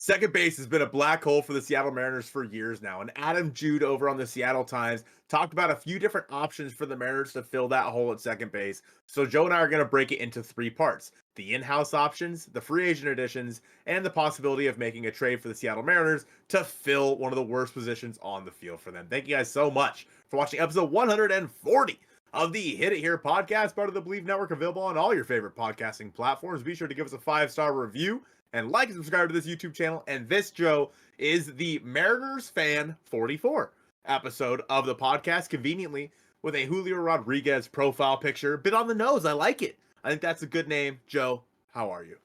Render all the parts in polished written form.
Second base has been a black hole for the Seattle Mariners for years now, and Adam Jude over on the Seattle Times talked about a few different options for the Mariners to fill that hole at second base. So Joe and I are going to break it into three parts: the in-house options, the free agent additions, and the possibility of making a trade for the Seattle Mariners to fill one of the worst positions on the field for them. Thank you guys so much for watching episode 140 of the Hit It Here podcast, part of the Bleav Network, available on all your favorite podcasting platforms. Be sure to give us a 5-star review and like and subscribe to this YouTube channel. And this, Joe, is the Mariners Fan 44 episode of the podcast, conveniently with a Julio Rodriguez profile picture. Bit on the nose. I like it. I think that's a good name. Joe, how are you?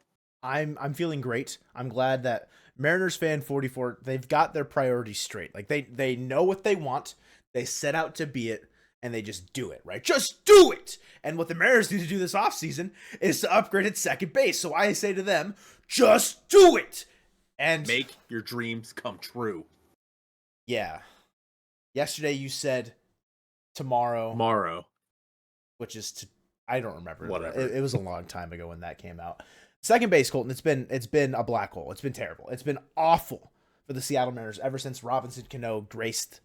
I'm feeling great. I'm glad that Mariners Fan 44, they've got their priorities straight. Like they know what they want. They set out to be it, and they just do it, right? Just do it! And what the Mariners need to do this offseason is to upgrade at second base. So I say to them, just do it! And make your dreams come true. Yeah. Yesterday you said tomorrow. Which is I don't remember. Whatever. It was a long time ago when that came out. Second base, Colton, it's been a black hole. It's been terrible. It's been awful for the Seattle Mariners ever since Robinson Cano graced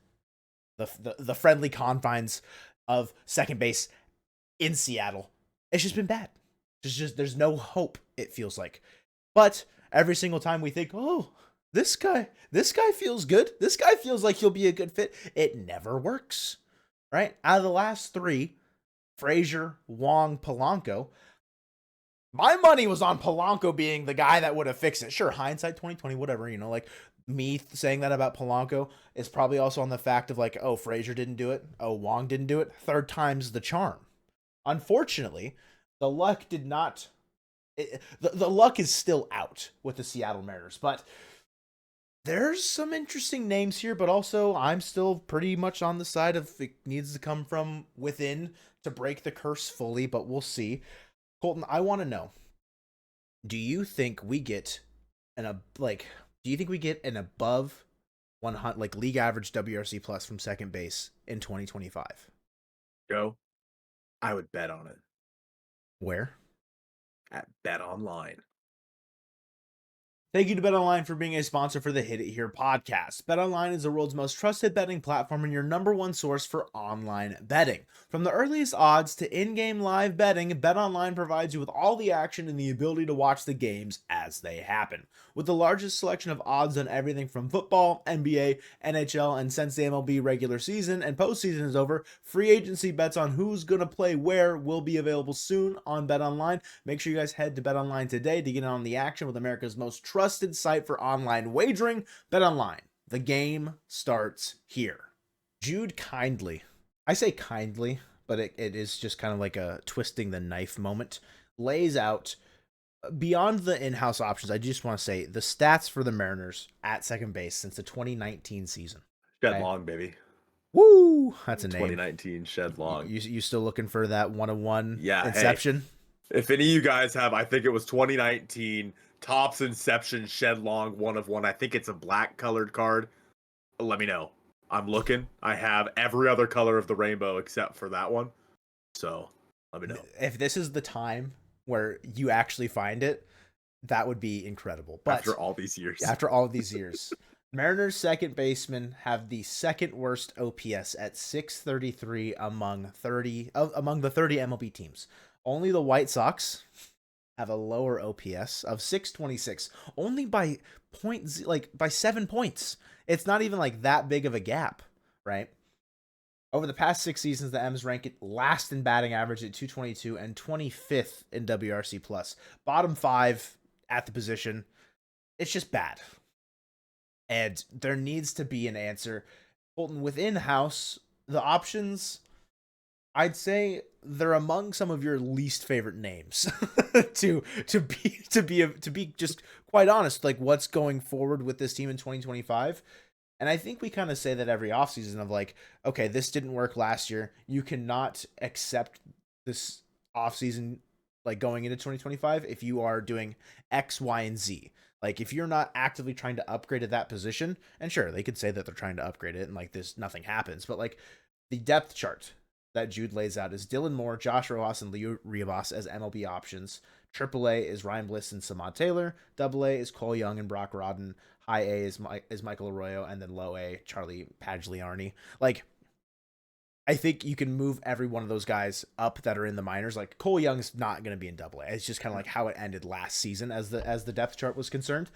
the friendly confines of second base in Seattle. It's just been bad. There's no hope, it feels like. But every single time we think, oh, this guy feels good. This guy feels like he'll be a good fit. It never works, right? Out of the last three, Frazier, Wong, Polanco, my money was on Polanco being the guy that would have fixed it. Sure, hindsight 2020, whatever, like me saying that about Polanco is probably also on the fact of like, oh, Frazier didn't do it. Oh, Wong didn't do it. Third time's the charm. Unfortunately, the luck did not. The luck is still out with the Seattle Mariners, but there's some interesting names here, but also I'm still pretty much on the side of it needs to come from within to break the curse fully, but we'll see. Colton, I want to know, do you think we get an above 100, like league average WRC plus from second base in 2025? Joe, I would bet on it. Where? At Bet Online. Thank you to BetOnline for being a sponsor for the Hit It Here podcast. BetOnline is the world's most trusted betting platform and your number one source for online betting. From the earliest odds to in-game live betting, BetOnline provides you with all the action and the ability to watch the games as they happen. With the largest selection of odds on everything from football, NBA, NHL, and since the MLB regular season and postseason is over, free agency bets on who's going to play where will be available soon on BetOnline. Make sure you guys head to BetOnline today to get in on the action with America's most trusted site for online wagering. BetOnline. The game starts here. Jude kindly, I say kindly, but it is just kind of like a twisting the knife moment, lays out beyond the in-house options. I just want to say the stats for the Mariners at second base since the 2019 season. Shed Long, baby. Woo! That's a name. 2019 Shed Long. You still looking for that 101 Yeah, Inception? Hey, if any of you guys have, I think it was 2019 Topps Inception Shed Long 1 of 1. I think it's a black colored card. Let me know. I'm looking. I have every other color of the rainbow except for that one. So let me know. If this is the time where you actually find it, that would be incredible. But after all these years. Mariners second basemen have the second worst OPS at 633 among the 30 MLB teams. Only the White Sox have a lower OPS of 626, only by by 7 points. It's not even like that big of a gap, right? Over the past 6 seasons, the M's rank it last in batting average at 222 and 25th in WRC plus. Bottom 5 at the position. It's just bad. And there needs to be an answer. Colton, within house, the options, I'd say they're among some of your least favorite names. to be just quite honest, like what's going forward with this team in 2025. And I think we kind of say that every offseason of like, okay, this didn't work last year. You cannot accept this offseason like going into 2025 if you are doing X, Y, and Z. Like if you're not actively trying to upgrade at that position, and sure, they could say that they're trying to upgrade it and like this, nothing happens. But like the depth chart that Jude lays out is Dylan Moore, Josh Rojas, and Leo Rivas as MLB options, AAA is Ryan Bliss and Samad Taylor. AA is Cole Young and Brock Rodden. High A is Michael Arroyo, and then low A, Charlie Pagliarni. Like, I think you can move every one of those guys up that are in the minors. Like Cole Young's not going to be in AA. It's just kind of like how it ended last season as the depth chart was concerned.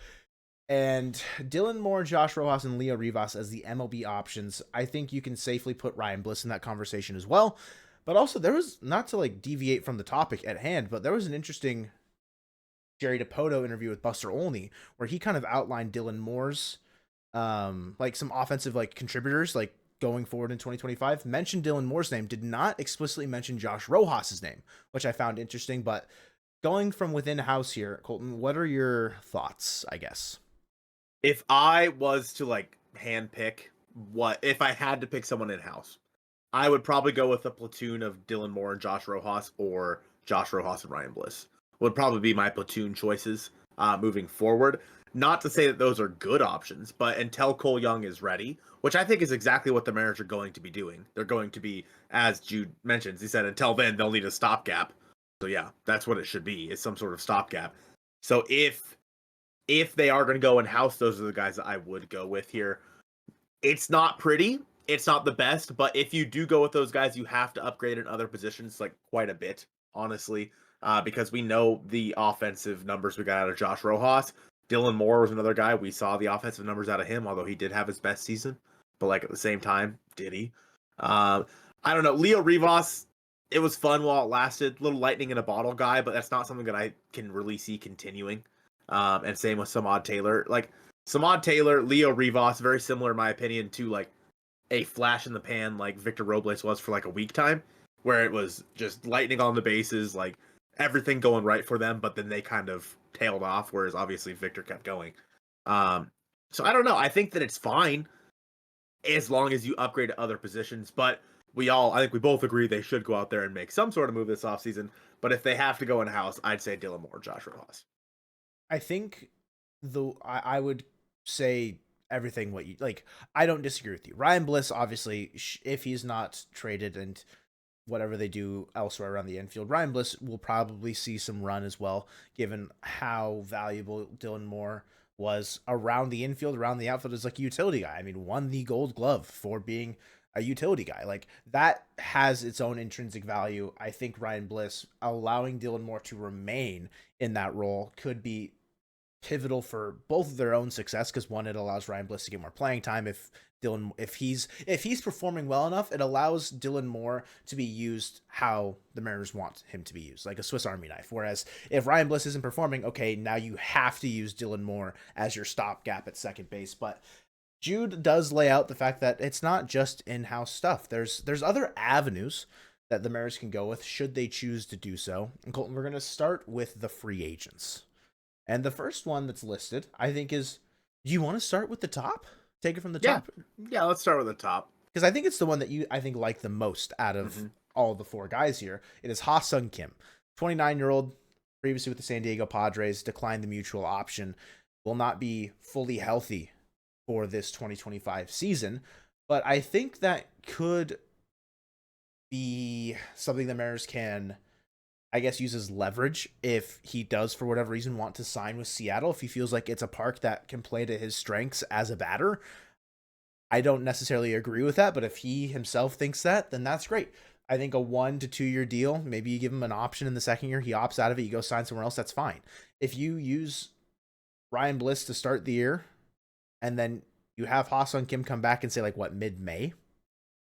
And Dylan Moore, Josh Rojas, and Leo Rivas as the MLB options. I think you can safely put Ryan Bliss in that conversation as well. But also, there was, not to like deviate from the topic at hand, but there was an interesting Jerry DePoto interview with Buster Olney where he kind of outlined Dylan Moore's like some offensive like contributors like going forward in 2025. Mentioned Dylan Moore's name, did not explicitly mention Josh Rojas's name, which I found interesting. But going from within house here, Colton, what are your thoughts, I guess? If I was to like handpick if I had to pick someone in house, I would probably go with a platoon of Dylan Moore and Josh Rojas, or Josh Rojas and Ryan Bliss would probably be my platoon choices moving forward. Not to say that those are good options, but until Cole Young is ready, which I think is exactly what the Mariners are going to be doing. They're going to be, as Jude mentions, he said until then they'll need a stopgap. So yeah, that's what it should be, is some sort of stopgap. So if they are going to go in house, those are the guys that I would go with here. It's not pretty, it's not the best, but if you do go with those guys, you have to upgrade in other positions like quite a bit, honestly, because we know the offensive numbers we got out of Josh Rojas. Dylan Moore was another guy. We saw the offensive numbers out of him, although he did have his best season. But like at the same time, did he? I don't know. Leo Rivas, it was fun while it lasted. Little lightning in a bottle guy, but that's not something that I can really see continuing. And same with Samad Taylor. Like Samad Taylor, Leo Rivas, very similar in my opinion to like a flash in the pan like Victor Robles was for like a week time, where it was just lightning on the bases, like everything going right for them, but then they kind of tailed off, whereas obviously Victor kept going. So I don't know. I think that it's fine as long as you upgrade to other positions, but I think we both agree they should go out there and make some sort of move this offseason. But if they have to go in house, I'd say Dylan Moore, Josh Rojas. I think I would say everything what you like. I don't disagree with you. Ryan Bliss, obviously, if he's not traded and whatever they do elsewhere around the infield, Ryan Bliss will probably see some run as well, given how valuable Dylan Moore was around the infield, around the outfield as like a utility guy. I mean, won the Gold Glove for being a utility guy. Like that has its own intrinsic value. I think Ryan Bliss allowing Dylan Moore to remain in that role could be pivotal for both of their own success, because one, it allows Ryan Bliss to get more playing time. If he's performing well enough, it allows Dylan Moore to be used how the Mariners want him to be used, like a Swiss Army knife. Whereas if Ryan Bliss isn't performing, okay, now you have to use Dylan Moore as your stopgap at second base. But Jude does lay out the fact that it's not just in-house stuff. There's other avenues that the Mariners can go with should they choose to do so. And Colton, we're going to start with the free agents. And the first one that's listed, I think, is, do you want to start with the top? Take it from the top? Yeah, let's start with the top. Because I think it's the one that you, I think, like the most out of all the four guys here. It is Ha-seong Kim, 29-year-old, previously with the San Diego Padres, declined the mutual option, will not be fully healthy for this 2025 season. But I think that could be something the Mariners can, I guess, uses leverage if he does, for whatever reason, want to sign with Seattle. If he feels like it's a park that can play to his strengths as a batter. I don't necessarily agree with that, but if he himself thinks that, then that's great. I think a 1 to 2 year deal, maybe you give him an option in the second year, he opts out of it, you go sign somewhere else, that's fine. If you use Ryan Bliss to start the year, and then you have Ha-seong Kim come back and say, like, what, mid-May,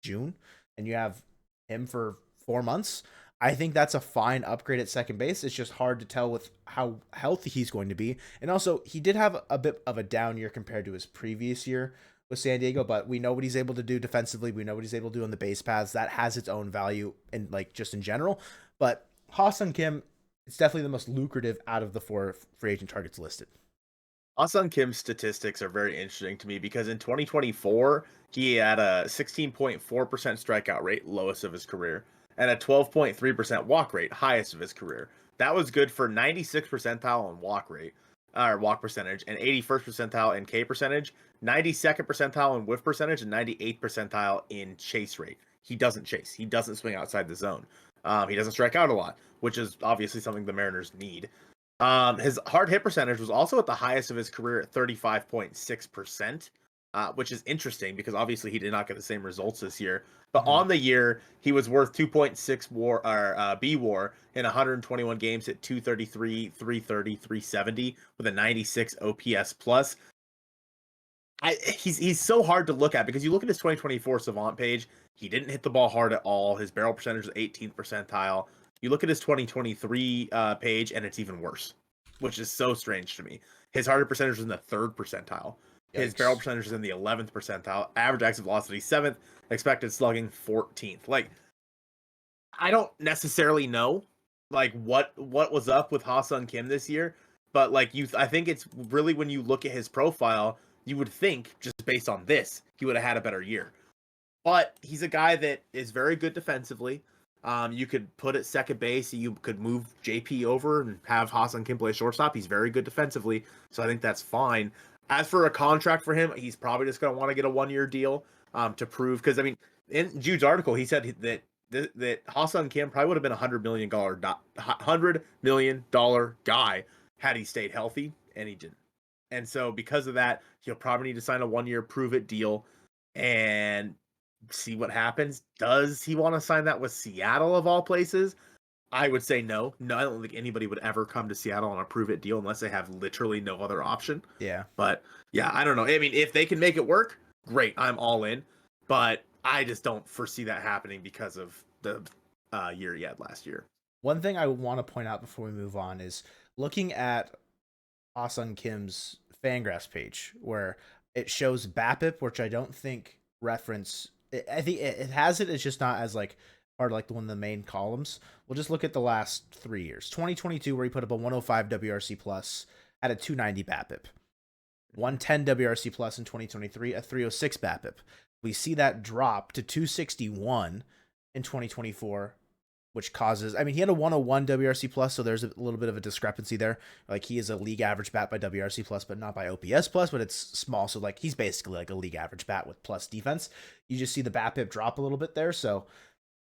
June, and you have him for 4 months, I think that's a fine upgrade at second base. It's just hard to tell with how healthy he's going to be. And also, he did have a bit of a down year compared to his previous year with San Diego, but we know what he's able to do defensively. We know what he's able to do on the base paths. That has its own value, and like just in general. But Ha-seong Kim, it's definitely the most lucrative out of the four free agent targets listed. Ha-seong Kim's statistics are very interesting to me because in 2024, he had a 16.4% strikeout rate, lowest of his career, and a 12.3% walk rate, highest of his career. That was good for 96th percentile on walk rate, or walk percentage, and 81st percentile in K percentage, 92nd percentile in whiff percentage, and 98th percentile in chase rate. He doesn't chase. He doesn't swing outside the zone. He doesn't strike out a lot, which is obviously something the Mariners need. His hard hit percentage was also at the highest of his career at 35.6%, which is interesting because obviously he did not get the same results this year. But on the year, he was worth 2.6 WAR or B WAR in 121 games at 233, 330, 370 with a 96 OPS plus. He's so hard to look at because you look at his 2024 Savant page, he didn't hit the ball hard at all. His barrel percentage is 18th percentile. You look at his 2023 page, and it's even worse, which is so strange to me. His hard hit percentage is in the 3rd percentile. His barrel percentage is in the 11th percentile. Average exit velocity 7th. Expected slugging 14th. Like, I don't necessarily know like what was up with Ha-seong Kim this year, but like I think it's really when you look at his profile, you would think just based on this, he would have had a better year. But he's a guy that is very good defensively. You could put at second base, you could move JP over and have Ha-seong Kim play shortstop. He's very good defensively, so I think that's fine. As for a contract for him, he's probably just going to want to get a 1-year deal to prove, because I mean, in Jude's article, he said that Ha-seong Kim probably would have been $100 million guy had he stayed healthy, and he didn't. And so because of that, he'll probably need to sign a 1-year prove it deal and see what happens. Does he want to sign that with Seattle of all places? I would say no. No, I don't think anybody would ever come to Seattle on a prove it deal unless they have literally no other option. Yeah. But yeah, I don't know. I mean, if they can make it work, great. I'm all in. But I just don't foresee that happening because of the year he had last year. One thing I want to point out before we move on is looking at Ha-seong Kim's Fangraphs page, where it shows BABIP, which I don't think reference. I think it has it. It's just not as like part of like one of the main columns. We'll just look at the last 3 years. 2022, where he put up a 105 WRC plus, at a 290 BABIP. 110 WRC plus in 2023, a 306 BABIP. We see that drop to 261 in 2024, which causes, I mean, he had a 101 WRC plus, so there's a little bit of a discrepancy there. Like, he is a league average bat by WRC plus, but not by OPS plus, but it's small. So like, he's basically like a league average bat with plus defense. You just see the BABIP drop a little bit there. So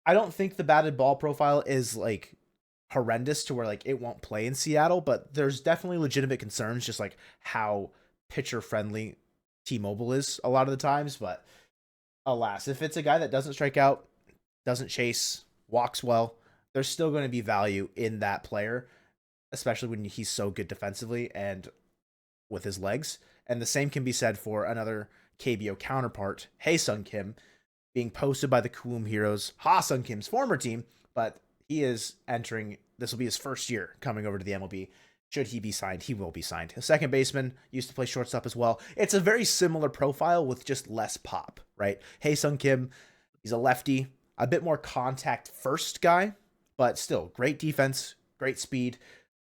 I don't think the batted ball profile is like horrendous to where like it won't play in Seattle, but there's definitely legitimate concerns, just like how pitcher friendly T-Mobile is a lot of the times. But alas, if it's a guy that doesn't strike out, doesn't chase, walks well, there's still going to be value in that player, especially when he's so good defensively and with his legs. And the same can be said for another KBO counterpart, Ha-seong Kim, being posted by the Kuum Heroes, Ha-seong Kim's former team, but he is entering, this will be his first year coming over to the MLB. Should he be signed, he will be signed. A second baseman, used to play shortstop as well. It's a very similar profile with just less pop, right? Ha-seong Kim, he's a lefty, a bit more contact first guy, but still great defense, great speed,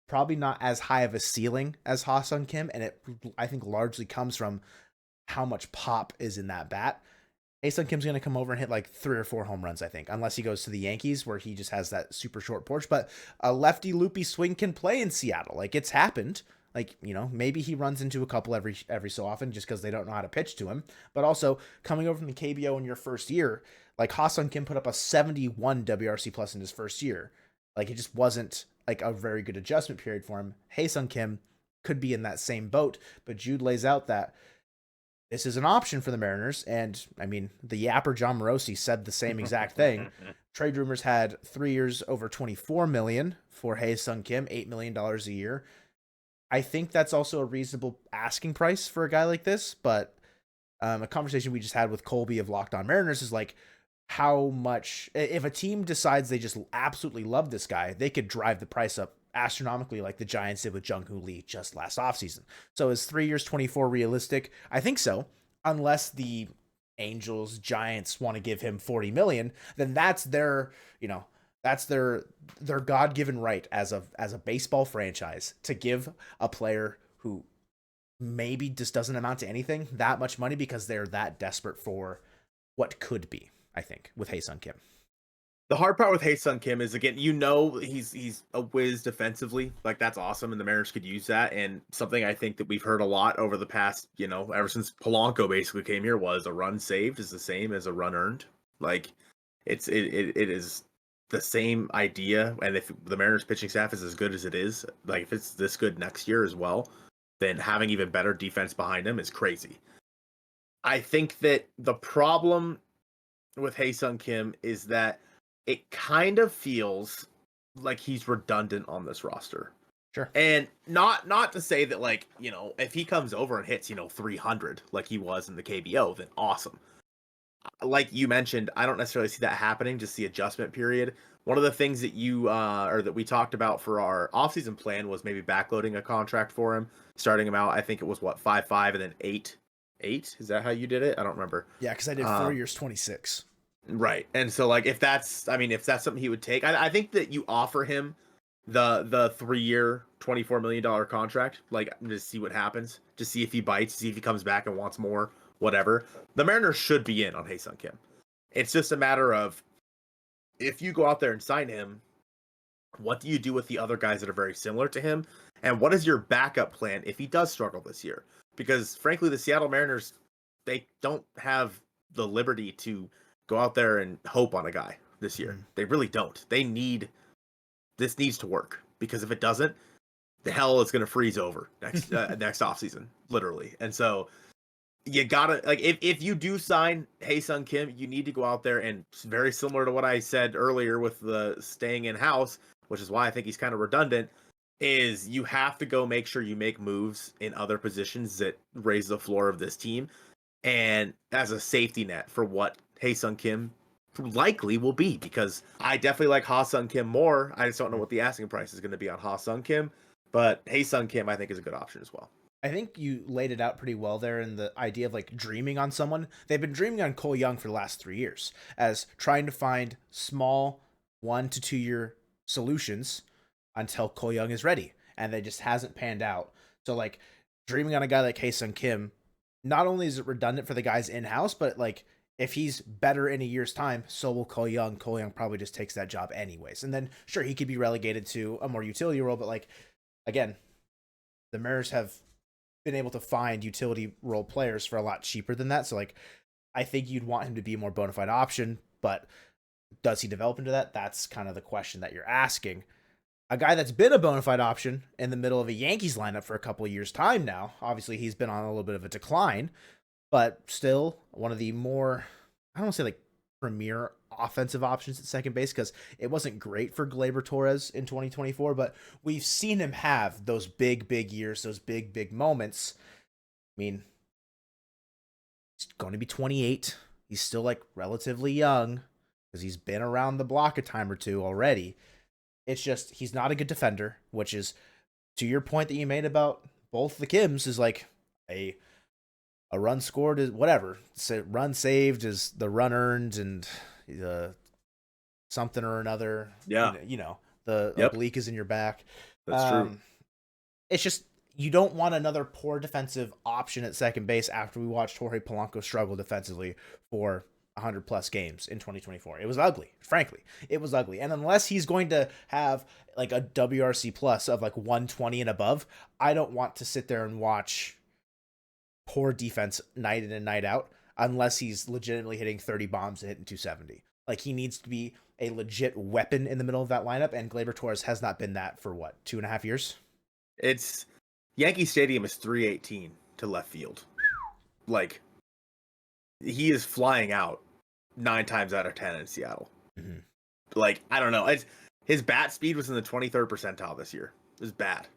probably not as high of a ceiling as Ha-seong Kim, and it, I think, largely comes from how much pop is in that bat. Ha-seong Kim's going to come over and hit like 3 or 4 home runs, I think, unless he goes to the Yankees where he just has that super short porch. But a lefty loopy swing can play in Seattle. Like, it's happened. Like, you know, maybe he runs into a couple every so often just because they don't know how to pitch to him. But also, coming over from the KBO in your first year, like, Ha-seong Kim put up a 71 WRC plus in his first year. Like, it just wasn't like a very good adjustment period for him. Ha-seong Kim could be in that same boat, but Jude lays out that this is an option for the Mariners. And I mean, the yapper John Morosi said the same exact thing. Trade rumors had 3 years over $24 million for Ha-seong Kim, $8 million a year. I think that's also a reasonable asking price for a guy like this. But a conversation we just had with Colby of Locked On Mariners is like, how much, if a team decides they just absolutely love this guy, they could drive the price up astronomically like the Giants did with Jung-Hoo Lee just last offseason. So is 3 years, 24 realistic? I think so. Unless the Angels, Giants want to give him 40 million, then that's their, you know, that's their God-given right as a baseball franchise to give a player who maybe just doesn't amount to anything that much money because they're that desperate for what could be, I think, with Ha-seong Kim. The hard part with Ha-seong Kim is, again, you know, he's a whiz defensively. Like, that's awesome, and the Mariners could use that. And something I think that we've heard a lot over the past, you know, ever since Polanco basically came here, was a run saved is the same as a run earned. Like, it is the same idea, and if the Mariners pitching staff is as good as it is, like if it's this good next year as well, then having even better defense behind him is crazy. I think that the problem with Ha-seong Kim is that it kind of feels like he's redundant on this roster. Sure. And not to say that, like, you know, if he comes over and hits, 300 like he was in the KBO, then awesome. Like you mentioned, I don't necessarily see that happening, just the adjustment period. One of the things that or that we talked about for our offseason plan was maybe backloading a contract for him, starting him out, I think it was 5.5 and then 8. Is that how you did it? I don't remember. Yeah, because I did 4 years, 26. Right. And so, like, if that's something he would take, I think that you offer him the 3-year, $24 million contract, like, just see what happens, just see if he bites, see if he comes back and wants more, whatever. The Mariners should be in on Ha-seong Kim. It's just a matter of, if you go out there and sign him, what do you do with the other guys that are very similar to him? And what is your backup plan if he does struggle this year? Because frankly, the Seattle Mariners, they don't have the liberty to go out there and hope on a guy this year. They really don't. This needs to work, because if it doesn't, the hell is going to freeze over next offseason, literally. And so you gotta, like, if you do sign Ha-seong Kim, you need to go out there, and very similar to what I said earlier with the staying in house, which is why I think he's kind of redundant, is you have to go make sure you make moves in other positions that raise the floor of this team, and as a safety net for what Ha-seong Kim likely will be, because I definitely like Ha-seong Kim more. I just don't know what the asking price is going to be on Ha-seong Kim, but Ha-seong Kim I think is a good option as well. I think you laid it out pretty well there in the idea of, like, dreaming on someone. They've been dreaming on Cole Young for the last 3 years, as trying to find small 1 to 2 year solutions until Cole Young is ready, and they just hasn't panned out. So, like, dreaming on a guy like Ha-seong Kim, not only is it redundant for the guys in-house, but, like, if he's better in a year's time, so will Cole Young. Cole Young probably just takes that job anyways. And then, sure, he could be relegated to a more utility role, but, like, again, the Mariners have been able to find utility role players for a lot cheaper than that. So, like, I think you'd want him to be a more bona fide option, but does he develop into that? That's kind of the question that you're asking. A guy that's been a bona fide option in the middle of a Yankees lineup for a couple of years' time now. Obviously, he's been on a little bit of a decline, but still one of the more, I don't want to say, like, premier offensive options at second base, because it wasn't great for Gleyber Torres in 2024, but we've seen him have those big years, those big moments. I mean, he's going to be 28. He's still, like, relatively young, because he's been around the block a time or two already. It's just, he's not a good defender, which is, to your point that you made about both the Kims, is like a run scored is whatever. So run saved is the run earned, and the something or another. Yeah. The oblique is in your back. That's true. It's just, you don't want another poor defensive option at second base after we watched Jorge Polanco struggle defensively for 100 plus games in 2024. It was ugly. Frankly, it was ugly. And unless he's going to have, like, a WRC plus of, like, 120 and above, I don't want to sit there and watch poor defense night in and night out, unless he's legitimately hitting 30 bombs and hitting 270. Like, he needs to be a legit weapon in the middle of that lineup, and Gleyber Torres has not been that for, 2.5 years? It's Yankee Stadium is 318 to left field. Like, he is flying out 9 times out of 10 in Seattle. Mm-hmm. Like, I don't know. His bat speed was in the 23rd percentile this year. It was bad.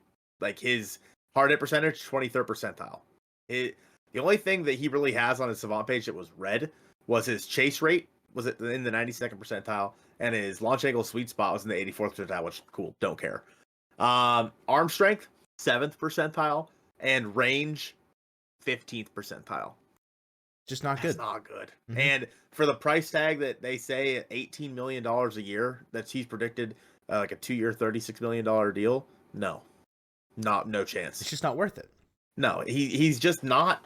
Like, his hard hit percentage, 23rd percentile. The only thing that he really has on his savant page that was red was his chase rate was in the 92nd percentile, and his launch angle sweet spot was in the 84th percentile, which, cool, don't care. Arm strength, 7th percentile, and range, 15th percentile. Just not That's good. not good. Mm-hmm. And for the price tag that they say, $18 million a year, that he's predicted, like a 2-year, $36 million deal, no chance. It's just not worth it. No, he's just not.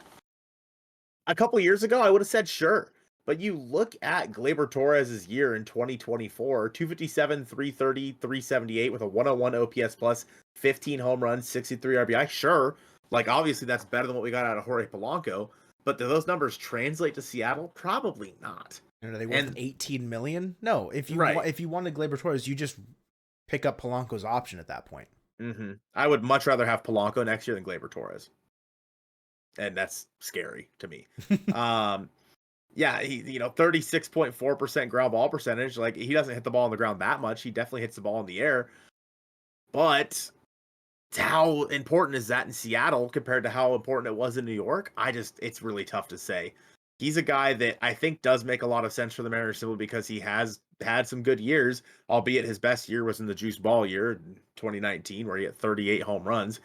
A couple years ago, I would have said sure. But you look at Gleyber Torres' year in 2024, 257, 330, 378 with a 101 OPS plus, 15 home runs, 63 RBI. Sure. Like, obviously, that's better than what we got out of Jorge Polanco. But do those numbers translate to Seattle? Probably not. And are they worth And 18 million? No. right. If you wanted Gleyber Torres, you just pick up Polanco's option at that point. I would much rather have Polanco next year than Gleyber Torres, and that's scary to me. um, yeah, he 36.4% ground ball percentage. Like, he doesn't hit the ball on the ground that much. He definitely hits the ball in the air, but how important is that in Seattle compared to how important it was in New York? It's really tough to say. He's a guy that I think does make a lot of sense for the Mariners simply because he has had some good years, albeit his best year was in the juice ball year in 2019, where he had 38 home runs.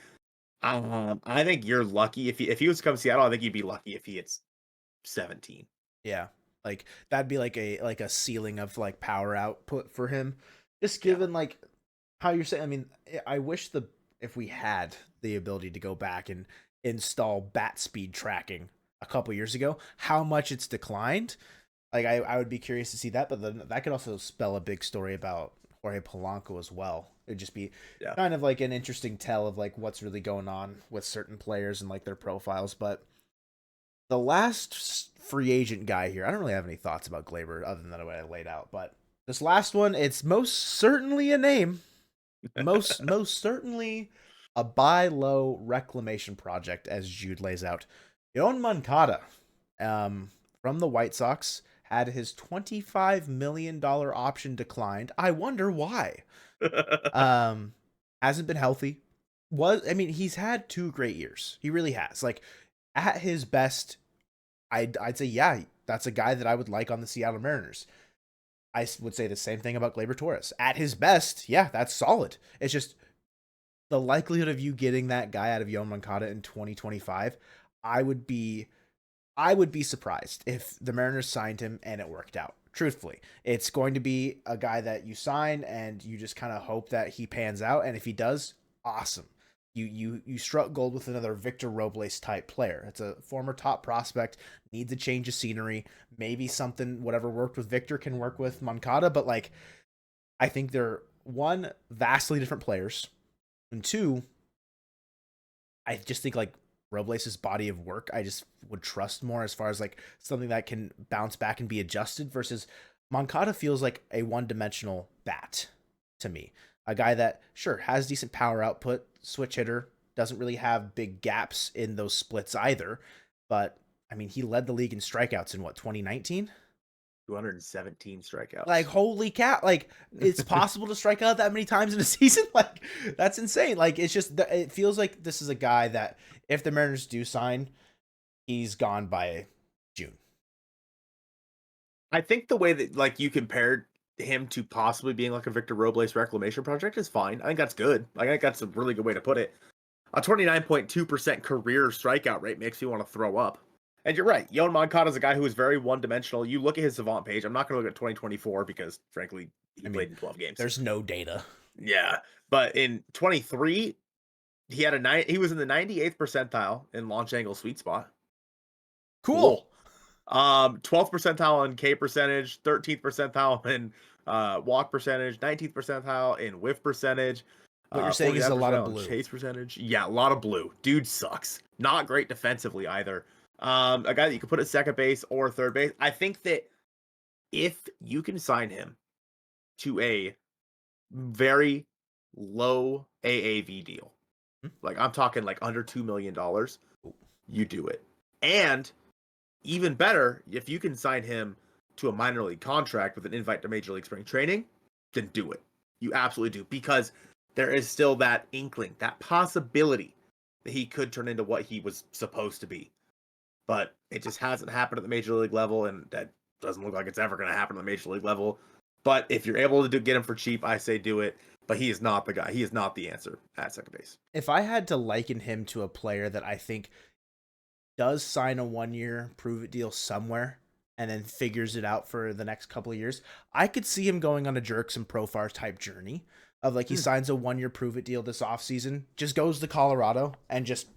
I think you're lucky if he was to come to Seattle. I think you'd be lucky if he hits 17. Yeah. Like that'd be like a ceiling of like power output for him. Just Yeah. given like how you're saying, I mean, I wish if we had the ability to go back and install bat speed tracking a couple years ago, how much it's declined. Like I would be curious to see that, but then that could also spell a big story about Jorge Polanco as well. It'd just be kind of like an interesting tell of like what's really going on with certain players and like their profiles. But the last free agent guy here, I don't really have any thoughts about Gleyber other than what I laid out. But this last one, it's most certainly a name, most certainly a buy low reclamation project, as Jude lays out. Yoan Moncada, from the White Sox, had his $25 million option declined. I wonder why. Hasn't been healthy. He's had 2 great years. He really has. Like, at his best, I'd say, yeah, that's a guy that I would like on the Seattle Mariners. I would say the same thing about Gleyber Torres. At his best, yeah, that's solid. It's just the likelihood of you getting that guy out of Yoan Moncada in 2025, I would be surprised if the Mariners signed him and it worked out. Truthfully, it's going to be a guy that you sign and you just kind of hope that he pans out. And if he does, awesome. You struck gold with another Victor Robles type player. It's a former top prospect, needs a change of scenery. Maybe something, whatever worked with Victor can work with Moncada. But like, I think they're, one, vastly different players. And two, I just think like Robles' body of work, I just would trust more as far as like something that can bounce back and be adjusted versus Moncada feels like a one-dimensional bat to me. A guy that, sure, has decent power output, switch hitter, doesn't really have big gaps in those splits either. But, I mean, he led the league in strikeouts in what, 2019? 217 strikeouts. Like, holy cow. Like, it's possible to strike out that many times in a season? Like, that's insane. Like, it's just, it feels like this is a guy that if the Mariners do sign, he's gone by June. I think the way that like you compared him to possibly being like a Victor Robles reclamation project is fine. I think that's good. I think that's a really good way to put it. A 29.2% career strikeout rate makes you want to throw up. And you're right. Yoan Moncada is a guy who is very one-dimensional. You look at his Savant page. I'm not going to look at 2024 because, frankly, he played in 12 games. There's no data. Yeah, but in 23, he was in the 98th percentile in launch angle sweet spot. Cool. 12th percentile in K percentage, 13th percentile in walk percentage, 19th percentile in whiff percentage. What you're saying is a lot of blue. Chase percentage. Yeah, a lot of blue. Dude sucks. Not great defensively either. A guy that you could put at second base or third base. I think that if you can sign him to a very low AAV deal, like I'm talking like under $2 million, you do it. And even better, if you can sign him to a minor league contract with an invite to Major League Spring Training, then do it. You absolutely do. Because there is still that inkling, that possibility that he could turn into what he was supposed to be. But it just hasn't happened at the Major League level, and that doesn't look like it's ever going to happen at the Major League level. But if you're able to get him for cheap, I say do it. But he is not the guy. He is not the answer at second base. If I had to liken him to a player that I think does sign a 1-year prove-it deal somewhere and then figures it out for the next couple of years, I could see him going on a Jerks and Profar type journey of like he signs a 1-year prove-it deal this offseason, just goes to Colorado and just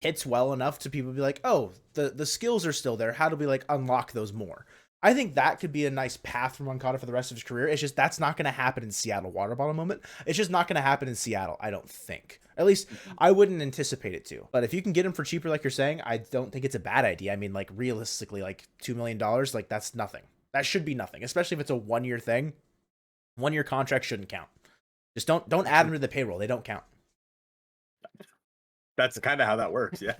hits well enough to people be like, oh, the skills are still there. How do we like unlock those more? I think that could be a nice path for Moncada for the rest of his career. It's just that's not going to happen in Seattle. Water bottle moment. It's just not going to happen in Seattle. I don't think. At least Mhm. I wouldn't anticipate it to. But if you can get him for cheaper, like you're saying, I don't think it's a bad idea. I mean, like realistically, like $2 million, like that's nothing. That should be nothing, especially if it's a 1 year thing. 1 year contract shouldn't count. Just don't add them to the payroll. They don't count. That's kind of how that works. Yeah.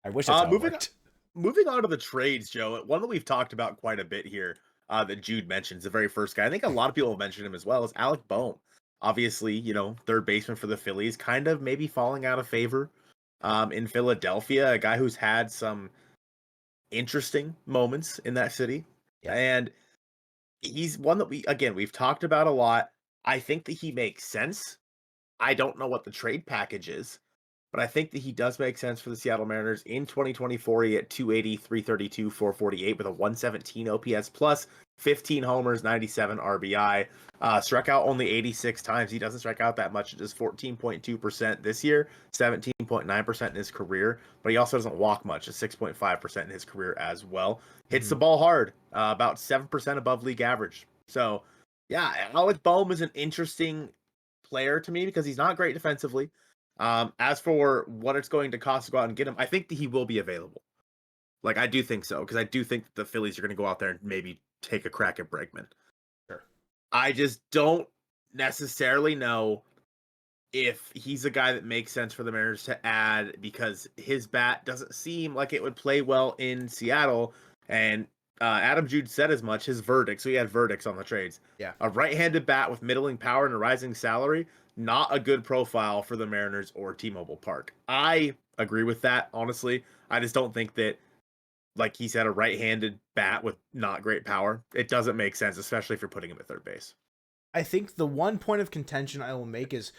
I wish that's how it Moving worked. moving on to the trades, Joe. One that we've talked about quite a bit here, that Jude mentions, the very first guy. I think a lot of people have mentioned him as well, is Alec Boehm. Obviously, third baseman for the Phillies, kind of maybe falling out of favor in Philadelphia. A guy who's had some interesting moments in that city. Yeah. And he's one that we've talked about a lot. I think that he makes sense. I don't know what the trade package is, but I think that he does make sense for the Seattle Mariners. In 2024, he hit 280, 332, 448 with a 117 OPS plus 15 homers, 97 RBI. Struck out only 86 times. He doesn't strike out that much. Just 14.2% this year, 17.9% in his career. But he also doesn't walk much, just 6.5% in his career as well. Hits the ball hard, about 7% above league average. So, yeah, Alec Boehm is an interesting player to me because he's not great defensively. As for what it's going to cost to go out and get him, I think that he will be available. Like, I do think so, because I do think the Phillies are going to go out there and maybe take a crack at Bregman. Sure. I just don't necessarily know if he's a guy that makes sense for the Mariners to add, because his bat doesn't seem like it would play well in Seattle. And Adam Jude said as much, his verdict. So he had verdicts on the trades. Yeah. A right-handed bat with middling power and a rising salary, not a good profile for the Mariners or T-Mobile Park. I agree with that, honestly. I just don't think that, like he said, a right-handed bat with not great power, it doesn't make sense, especially if you're putting him at third base. I think the one point of contention I will make is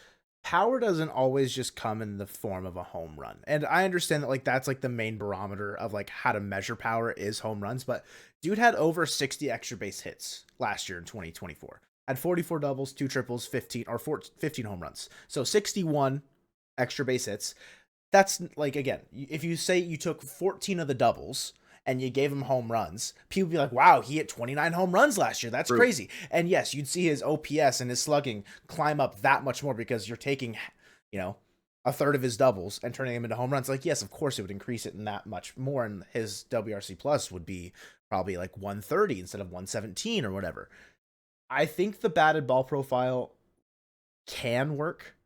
power doesn't always just come in the form of a home run. And I understand that like that's like the main barometer of like how to measure power is home runs, but dude had over 60 extra base hits last year in 2024. Had 44 doubles, 2 triples, 15 home runs. So 61 extra base hits. That's like, again, if you say you took 14 of the doubles and you gave him home runs, people would be like, wow, he hit 29 home runs last year. That's True. crazy. And yes, you'd see his OPS and his slugging climb up that much more because you're taking, a third of his doubles and turning them into home runs. Like, yes, of course it would increase it in that much more. And his WRC plus would be probably like 130 instead of 117 or whatever. I think the batted ball profile can work.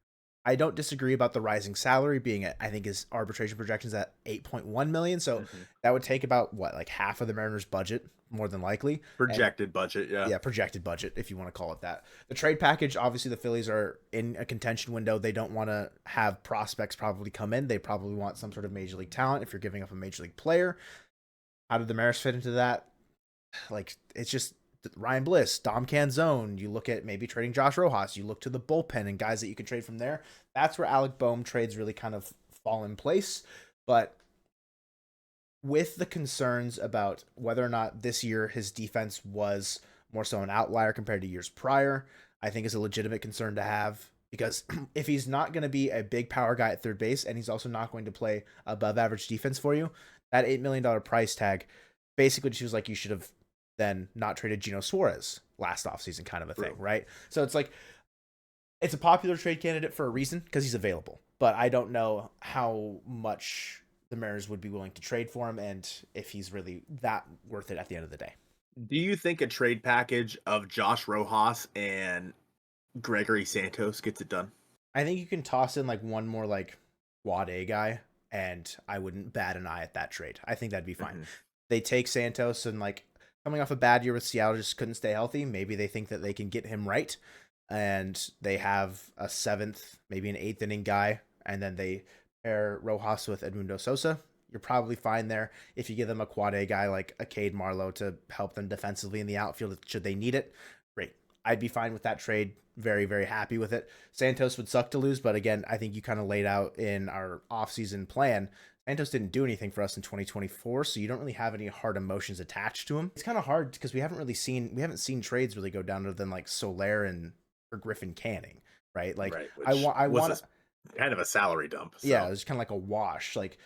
I don't disagree about the rising salary being at, I think his arbitration projections at 8.1 million. So that would take about like half of the Mariners budget, more than likely. Projected budget. Yeah, projected budget, if you want to call it that. The trade package, obviously the Phillies are in a contention window. They don't want to have prospects probably come in. They probably want some sort of major league talent if you're giving up a major league player. How did the Mariners fit into that? Like, it's just Ryan Bliss, Dom Canzone. You look at maybe trading Josh Rojas. You look to the bullpen and guys that you can trade from there. That's where Alec Boehm trades really kind of fall in place. But with the concerns about whether or not this year his defense was more so an outlier compared to years prior, I think is a legitimate concern to have. Because if he's not going to be a big power guy at third base and he's also not going to play above average defense for you, that $8 million price tag basically she was like, you should have then not traded Gino Suarez last offseason, kind of a thing, right? So it's like, it's a popular trade candidate for a reason because he's available, but I don't know how much the Mariners would be willing to trade for him and if he's really that worth it at the end of the day. Do you think a trade package of Josh Rojas and Gregory Santos gets it done? I think you can toss in like one more like quad A guy, and I wouldn't bat an eye at that trade. I think that'd be fine. They take Santos and like coming off a bad year with Seattle, just couldn't stay healthy. Maybe they think that they can get him right, and they have a 7th, maybe an 8th inning guy, and then they pair Rojas with Edmundo Sosa. You're probably fine there if you give them a quad A guy like a Cade Marlowe to help them defensively in the outfield should they need it. Great. I'd be fine with that trade. Very, very happy with it. Santos would suck to lose, but again, I think you kind of laid out in our offseason plan. Santos didn't do anything for us in 2024, so you don't really have any hard emotions attached to him. It's kind of hard because we haven't seen trades really go down other than like Soler and or Griffin Canning, right? Like right, I want kind of a salary dump. So. Yeah, it was kind of like a wash. Like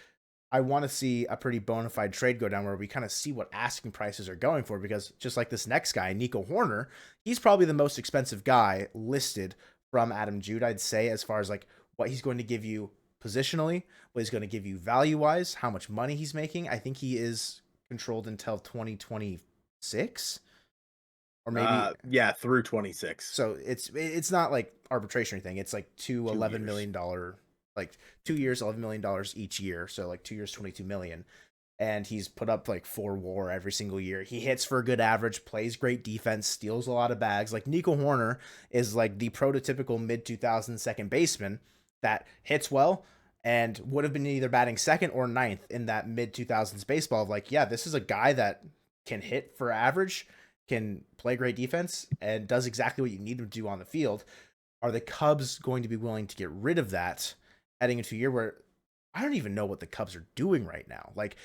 I want to see a pretty bona fide trade go down where we kind of see what asking prices are going for, because just like this next guy, Nico Hoerner, he's probably the most expensive guy listed from Adam Jude, I'd say, as far as like what he's going to give you positionally, what he's going to give you value wise, how much money he's making. I think he is controlled until 2026 or maybe. Yeah, through 26. So it's not like arbitration or anything. It's like two 11 2 years. million dollar, like 2 years, $11 million each year. So like 2 years, 22 million. And he's put up like 4 WAR every single year. He hits for a good average, plays great defense, steals a lot of bags. Like Nico Hoerner is like the prototypical mid 2000s second baseman that hits well and would have been either batting second or ninth in that mid 2000s baseball. Of like, yeah, this is a guy that can hit for average, can play great defense, and does exactly what you need him to do on the field. Are the Cubs going to be willing to get rid of that heading into a year where I don't even know what the Cubs are doing right now? Like,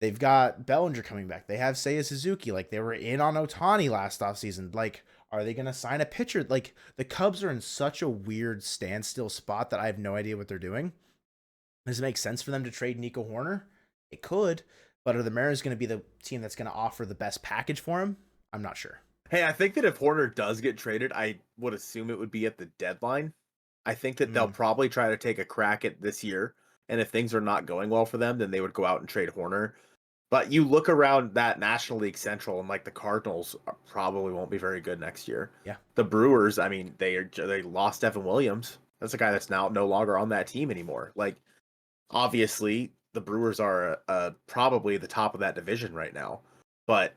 they've got Bellinger coming back. They have Seiya Suzuki. Like, they were in on Ohtani last offseason. Like, are they going to sign a pitcher? Like, the Cubs are in such a weird standstill spot that I have no idea what they're doing. Does it make sense for them to trade Nico Hoerner? It could, but are the Mariners going to be the team that's going to offer the best package for him? I'm not sure. Hey, I think that if Hoerner does get traded, I would assume it would be at the deadline. I think that they'll probably try to take a crack at this year. And if things are not going well for them, then they would go out and trade Hoerner. But you look around that National League Central, and like the Cardinals probably won't be very good next year. Yeah. The Brewers, I mean, they lost Evan Williams. That's a guy that's now no longer on that team anymore. Like, obviously, the Brewers are probably the top of that division right now. But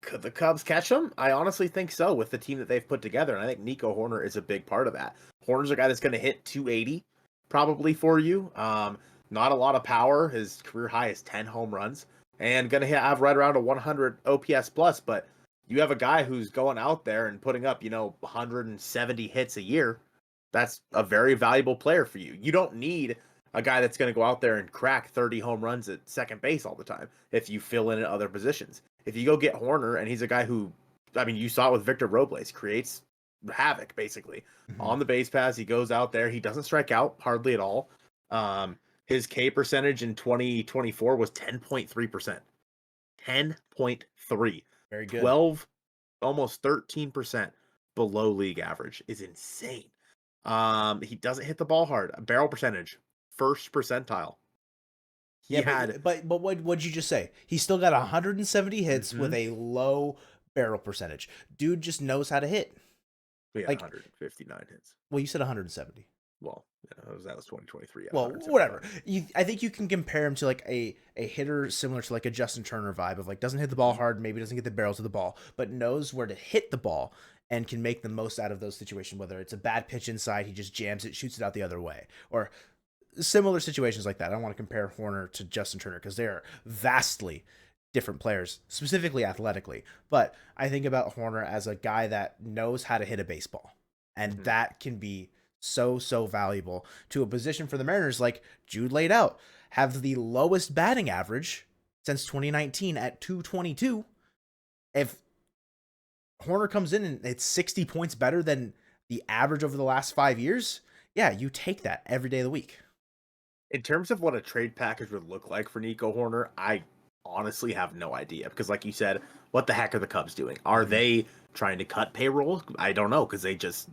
could the Cubs catch them? I honestly think so with the team that they've put together. And I think Nico Hoerner is a big part of that. Hoerner's a guy that's going to hit 280 probably for you. Not a lot of power. His career high is 10 home runs and going to have right around a 100 OPS plus. But you have a guy who's going out there and putting up, 170 hits a year. That's a very valuable player for you. You don't need a guy that's going to go out there and crack 30 home runs at second base all the time if you fill in at other positions. If you go get Hoerner, and he's a guy who, I mean, you saw it with Victor Robles, creates havoc basically on the base paths. He goes out there, he doesn't strike out hardly at all. His K percentage in 2024 was 10.3%. 10.3. Very good. 12, almost 13% below league average is insane. He doesn't hit the ball hard. Barrel percentage, first percentile. But what'd you just say? He still got 170 hits with a low barrel percentage. Dude just knows how to hit. We had 159 hits. Well, you said 170. Well, that was 2023. Well, whatever. I think you can compare him to like a hitter similar to like a Justin Turner vibe of like doesn't hit the ball hard, maybe doesn't get the barrel to the ball, but knows where to hit the ball and can make the most out of those situations. Whether it's a bad pitch inside, he just jams it, shoots it out the other way, or similar situations like that. I don't want to compare Hoerner to Justin Turner because they are vastly different players, specifically athletically. But I think about Hoerner as a guy that knows how to hit a baseball, and that can be so valuable to a position for the Mariners, like Jude laid out, have the lowest batting average since 2019 at 222. If Hoerner comes in and it's 60 points better than the average over the last 5 years, yeah, you take that every day of the week. In terms of what a trade package would look like for Nico Hoerner, I honestly have no idea because, like you said, what the heck are the Cubs doing? Are they trying to cut payroll? I don't know because they just,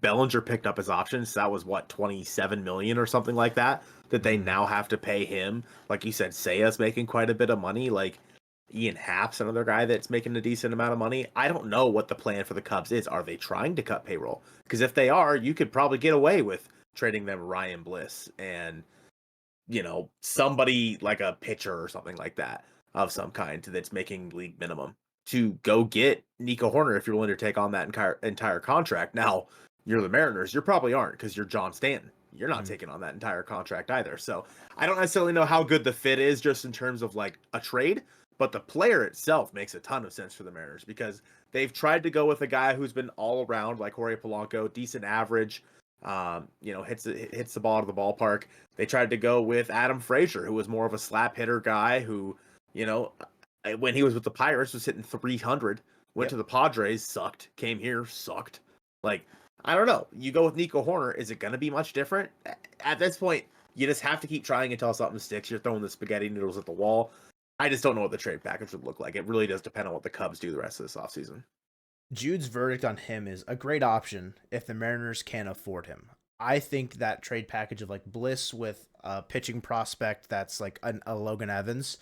Bellinger picked up his options. That was what, 27 million or something like that they now have to pay him. Like you said, Seiya's making quite a bit of money. Like Ian Happ's another guy that's making a decent amount of money. I don't know what the plan for the Cubs is. Are they trying to cut payroll? Because if they are, you could probably get away with trading them Ryan Bliss and, somebody like a pitcher or something like that of some kind that's making league minimum to go get Nico Hoerner if you're willing to take on that entire contract. Now, you're the Mariners. You probably aren't because you're John Stanton. You're not taking on that entire contract either. So I don't necessarily know how good the fit is just in terms of like a trade, but the player itself makes a ton of sense for the Mariners because they've tried to go with a guy who's been all around like Jorge Polanco, decent average, hits the ball out of the ballpark. They tried to go with Adam Frazier, who was more of a slap hitter guy who, when he was with the Pirates was hitting 300, went to the Padres, sucked, came here, sucked. Like, I don't know. You go with Nico Hoerner, is it going to be much different? At this point, You just have to keep trying until something sticks. You're throwing the spaghetti noodles at the wall. I just don't know what the trade package would look like. It really does depend on what the Cubs do the rest of this offseason. Jude's verdict on him is a great option if the Mariners can afford him. I think that trade package of like Bliss with a pitching prospect that's like a Logan Evans,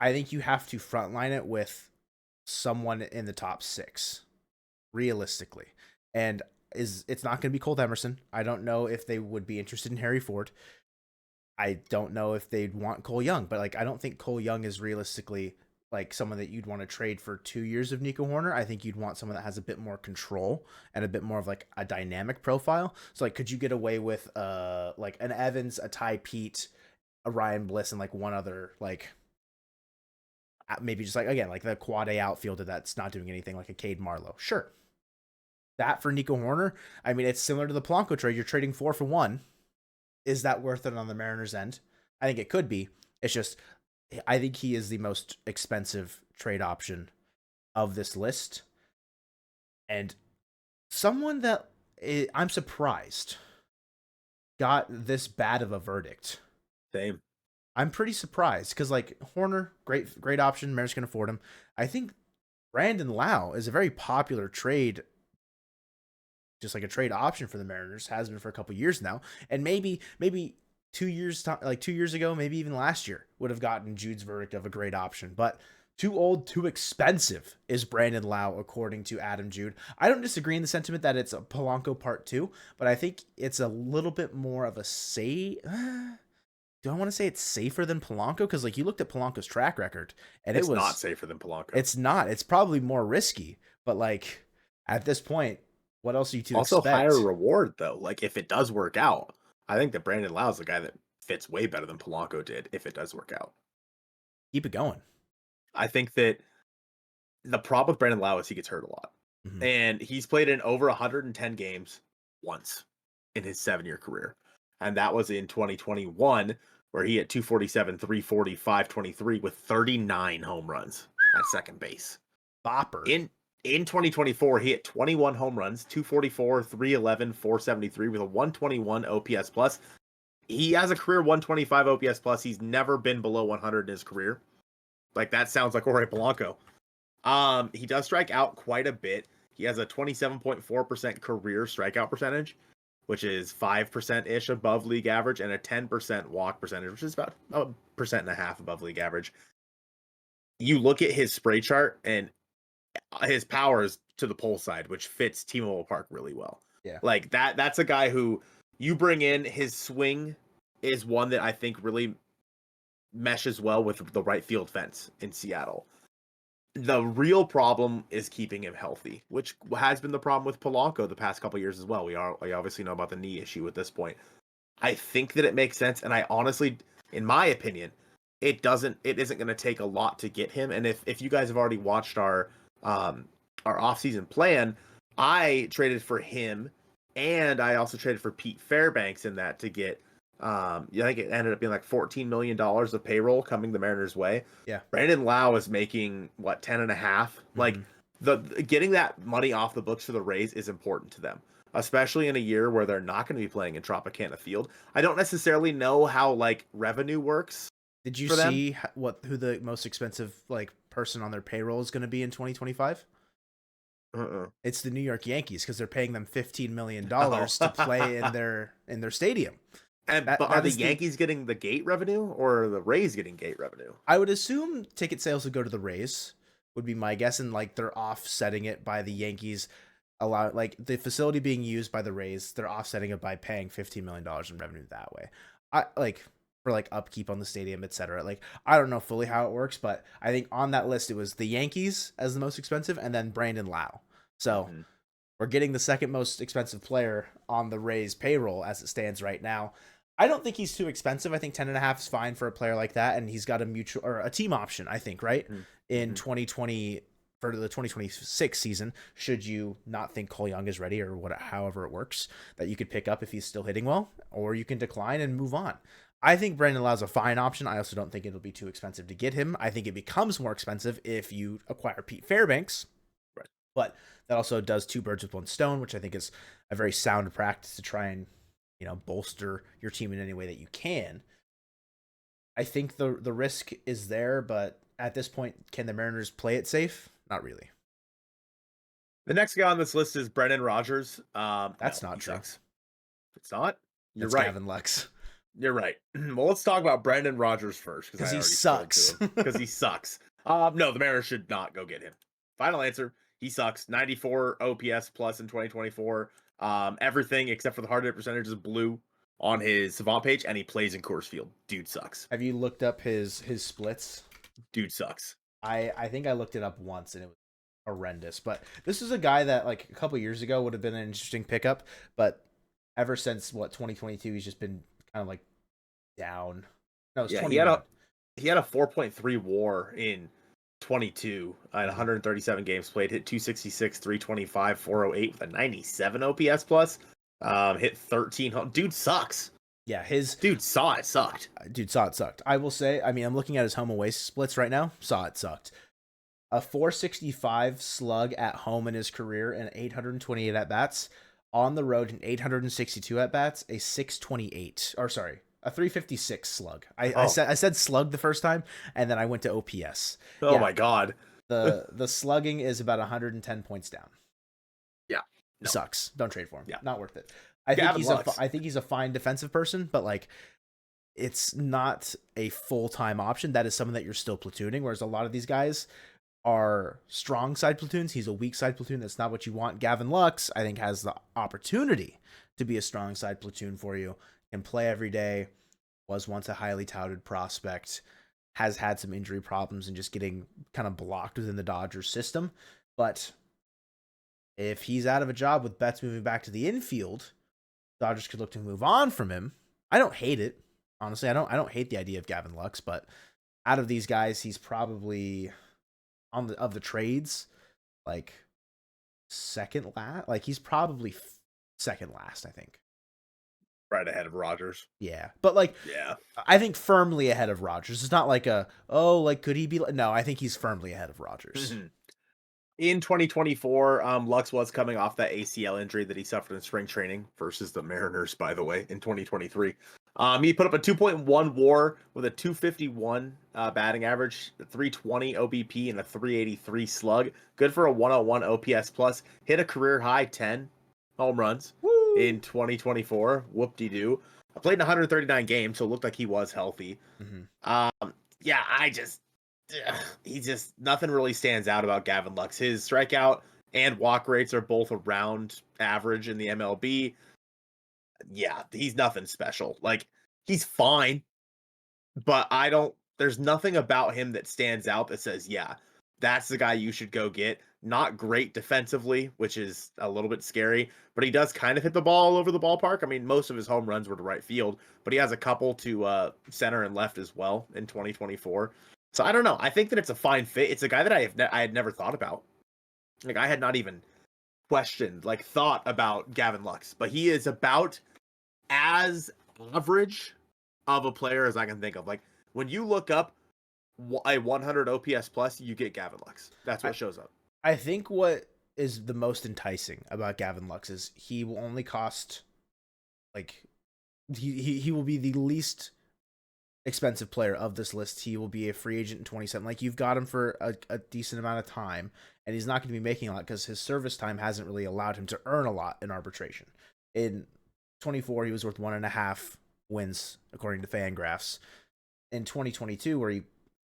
I think you have to frontline it with someone in the top 6, realistically. And it's not going to be Colt Emerson. I don't know if they would be interested in Harry Ford. I don't know if they'd want Cole Young, but like I don't think Cole Young is realistically like someone that you'd want to trade for 2 years of Nico Horner. I think you'd want someone that has a bit more control and a bit more of like a dynamic profile. So like, could you get away with like an Evans, a Ty Pete, a Ryan Bliss, and like one other like maybe just like again like the quad A outfielder that's not doing anything, like a Cade Marlowe? Sure. That for Nico Horner, I mean, it's similar to the Polanco trade. You're trading 4 for 1. Is that worth it on the Mariners' end? I think it could be. It's just, I think he is the most expensive trade option of this list. And someone that I'm surprised got this bad of a verdict. Same. I'm pretty surprised because, like, Horner, great option. Mariners can afford him. I think Brandon Lau is a very popular trade, just like a trade option for the Mariners, has been for a couple years now. And maybe 2 years, like 2 years ago, maybe even last year, would have gotten Jude's verdict of a great option. But too old, too expensive is Brandon Lau, according to Adam Jude. I don't disagree in the sentiment that it's a Polanco part 2, but I think it's a little bit more of a do I want to say it's safer than Polanco? Because like you looked at Polanco's track record, and it's not safer than Polanco. It's not. It's probably more risky. But like at this point, what else are you to also expect? Higher reward though. Like if it does work out, I think that Brandon Lau is the guy that fits way better than Polanco did if it does work out. Keep it going. I think that the problem with Brandon Lau is he gets hurt a lot. Mm-hmm. And he's played in over 110 games once in his 7-year career. And that was in 2021, where he hit 247, 340, 523 with 39 home runs at second base. Bopper. In 2024, he hit 21 home runs, 244, 311, 473 with a 121 OPS plus. He has a career 125 OPS plus. He's never been below 100 in his career. Like that sounds like Jorge Polanco. He does strike out quite a bit. He has a 27.4% career strikeout percentage, which is 5%-ish above league average, and a 10% walk percentage, which is about 1.5% above league average. You look at his spray chart, and his power is to the pole side, which fits T-Mobile Park really well. Yeah. Like that's a guy who you bring in. His swing is one that I think really meshes well with the right field fence in Seattle. The real problem is keeping him healthy, which has been the problem with Polanco the past couple of years as well. We obviously know about the knee issue at this point. I think that it makes sense, and I honestly, in my opinion, it isn't going to take a lot to get him. And if you guys have already watched our offseason plan, I traded for him, and I also traded for Pete Fairbanks in that to get I think it ended up being like $14 million of payroll coming the Mariners' way. Yeah. Brandon Lau is making what, 10.5? Mm-hmm. Like the getting that money off the books for the Rays is important to them, especially in a year where they're not going to be playing in Tropicana Field. I don't necessarily know how like revenue works. Did you see who the most expensive like person on their payroll is going to be in 2025? It's the New York Yankees, because they're paying them $15 million to play in their stadium. And but are the Yankees getting the gate revenue, or are the Rays getting gate revenue? I would assume ticket sales would go to the Rays, would be my guess, and like they're offsetting it by the Yankees like the facility being used by the Rays, they're offsetting it by paying $15 million in revenue that way. I like for like upkeep on the stadium, etc. Like I don't know fully how it works, but I think on that list it was the Yankees as the most expensive, and then Brandon Lau. So we're getting the second most expensive player on the Rays payroll as it stands right now. I don't think he's too expensive. I think 10.5 is fine for a player like that, and he's got a mutual or a team option, I think, right? In 2020 for the 2026 season, should you not think Cole Young is ready, or however it works, that you could pick up if he's still hitting well, or you can decline and move on. I think Brandon Lau is a fine option. I also don't think it'll be too expensive to get him. I think it becomes more expensive if you acquire Pete Fairbanks. Right. But that also does 2 birds with 1 stone, which I think is a very sound practice to try and bolster your team in any way that you can. I think the risk is there, but at this point, can the Mariners play it safe? Not really. The next guy on this list is Brendan Rodgers. That's No, not he true. sucks. It's not. You're That's right. Gavin Lux. You're right. Well, let's talk about Brendan Rodgers first Because I he already spoke sucks. to him. Because he sucks. No, the Mariners should not go get him. Final answer: he sucks. 94 OPS plus in 2024. Everything except for the hard hit percentage is blue on his Savant page, and he plays in Coors Field. Dude sucks. Have you looked up his splits? Dude sucks. I think I looked it up once and it was horrendous. But this is a guy that like a couple years ago would have been an interesting pickup, but ever since 2022, he's just been kind of like down. No, it's 21. He had a 4.3 WAR in 22 at 137 games played. Hit 266, 325, 408 with a 97 OPS plus. Hit 13. Dude sucks. Yeah, dude saw it sucked. Dude saw it sucked. I will say, I mean, I'm looking at his home away splits right now. Saw it sucked. A 465 slug at home in his career and 828 at bats. On the road in 862 at bats, a 628. Or sorry, a 356 slug. I said slug the first time, and then I went to OPS. Oh my god. The slugging is about 110 points down. Yeah. No. Sucks. Don't trade for him. Yeah. Not worth it. I think he's a fine defensive person, but like it's not a full-time option. That is someone that you're still platooning, whereas a lot of these guys are strong side platoons. He's a weak side platoon. That's not what you want. Gavin Lux, I think, has the opportunity to be a strong side platoon for you. Can play every day. Was once a highly touted prospect. Has had some injury problems and just getting kind of blocked within the Dodgers system. But if he's out of a job with Betts moving back to the infield, Dodgers could look to move on from him. I don't hate it. Honestly, I don't hate the idea of Gavin Lux, but out of these guys, he's probably of the trades, like second last. Like he's probably second last, I think. Right ahead of Rodgers. Yeah, but like, yeah, I think firmly ahead of Rodgers. It's not like could he be? No, I think he's firmly ahead of Rodgers. Mm-hmm. In 2024, Lux was coming off that ACL injury that he suffered in spring training versus the Mariners, by the way, in 2023. He put up a 2.1 WAR with a 251 batting average, 320 OBP, and a 383 slug. Good for a 101 OPS plus. Hit a career high 10 home runs in 2024. Whoop-de-doo. I played in 139 games, so it looked like he was healthy. Mm-hmm. He just nothing really stands out about Gavin Lux. His strikeout and walk rates are both around average in the MLB. Yeah, he's nothing special. Like, he's fine, but there's nothing about him that stands out that says, yeah, that's the guy you should go get. Not great defensively, which is a little bit scary, but he does kind of hit the ball all over the ballpark. I mean, most of his home runs were to right field, but he has a couple to center and left as well in 2024. So I don't know. I think that it's a fine fit. It's a guy that I had never thought about. Like, I had not even thought about Gavin Lux, but he is about as average of a player as I can think of. Like, when you look up a 100 OPS plus, you get Gavin Lux. That's what shows up. I think what is the most enticing about Gavin Lux is he will only cost, like, he will be the least expensive player of this list. He will be a free agent in 27. Like, you've got him for a decent amount of time, and he's not going to be making a lot because his service time hasn't really allowed him to earn a lot in arbitration. In 24, he was worth 1.5 wins according to Fangraphs. In 2022, where he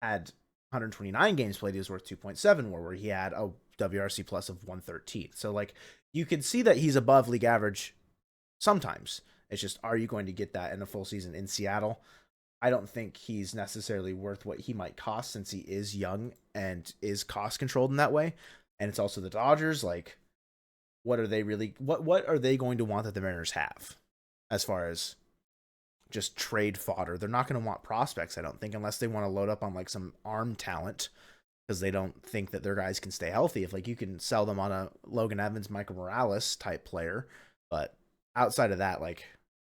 had 129 games played, he was worth 2.7 where he had a WRC plus of 113. So, like, you can see that he's above league average sometimes. It's just, are you going to get that in a full season in Seattle? I don't think he's necessarily worth what he might cost since he is young and is cost controlled in that way. And it's also the Dodgers. Like, what are they really, what are they going to want that the Mariners have as far as just trade fodder? They're not going to want prospects, I don't think, unless they want to load up on like some arm talent because they don't think that their guys can stay healthy. If like you can sell them on a Logan Evans, Michael Morales type player, but outside of that, like,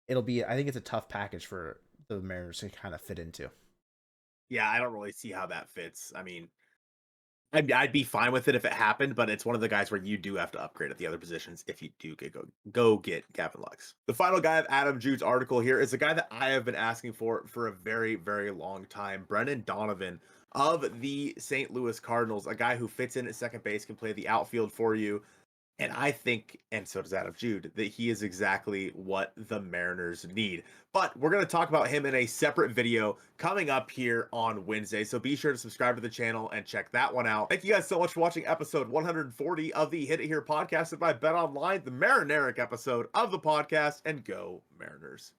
I think it's a tough package for the Mariners to kind of fit into. Yeah, I don't really see how that fits. I mean, I'd be fine with it if it happened, but it's one of the guys where you do have to upgrade at the other positions if you do go get Gavin Lux. The final guy of Adam Jude's article here is a guy that I have been asking for a very, very long time. Brendan Donovan of the St. Louis Cardinals, a guy who fits in at second base, can play the outfield for you. And I think, and so does Adam Jude, that he is exactly what the Mariners need. But we're going to talk about him in a separate video coming up here on Wednesday. So be sure to subscribe to the channel and check that one out. Thank you guys so much for watching episode 140 of the Hit It Here podcast by Bet Online, the Marineric episode of the podcast. And go Mariners.